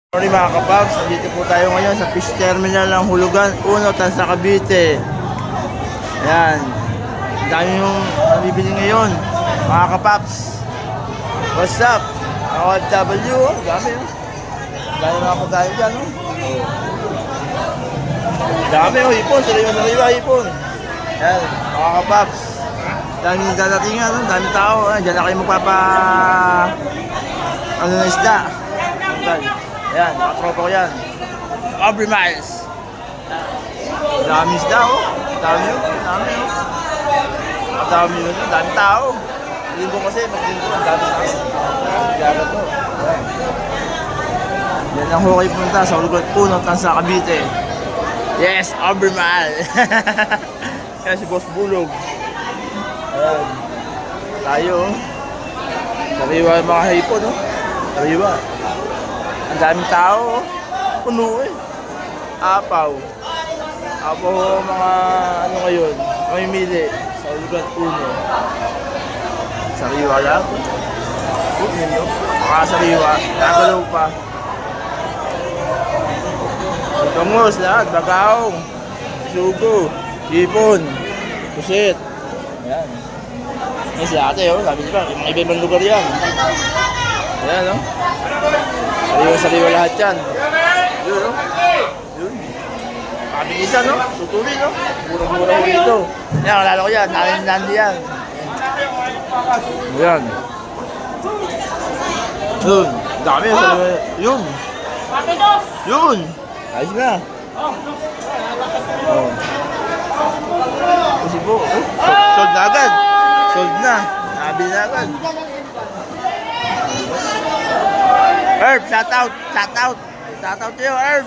Morning mga kapaps, nandito po tayo ngayon sa fish terminal ng Hulugan 1, Tansa, Cavite. Ayan, dami yung nabibili ngayon mga kapaps. What's up? OFW, dami yun. Dami mga pagkain dyan, no? Dami yung hipon, sariwa hipon. Ayan, mga kapaps. Dami yung dadatingan, no? Dami tao. Ayan, dyan na kayo magpapa... ano na isda. Ayan, nakatropa ko yan. Aubrey Miles. Dami isda, oh. Dami yun, dami yun. Dami yun, dami tao. Linggo kasi, maglinggo, ang dami tao. Yaga to. Yan ang hukay punta sa Hulugan 1, Tansa, Cavite. Yes, Aubrey Miles. Yan si Boss Bulog. Ayan. Tayo, oh. Sariwa yung mga hipon, oh. Sariwa. Ang daming tao, puno eh. Apaw. Apaw mga ano ngayon, mamimili sa Hulugan 1. Sariwa lang. Yun yun. Makasariwa, nagalaw pa. Itongos lahat, bagaong, sugo, hipon, pusit. Ayan. Yan si ate, oh. Sabi niya, mga iba-ibang lugar yan. Ayan, no? Sariwa lahat yan. Yun, no? Yun. Pabilisan, no? Tutuloy, no? Murang-mura ko dito. Yan, kalala ko yan. Nandi yan. Ayan. Yun. Dami yung sariwa. Yun. Yun. Ayos na. Oh. Kasi po, sold na agad. Sold na. Nabili na agad. Herb, shout out to you, Herb.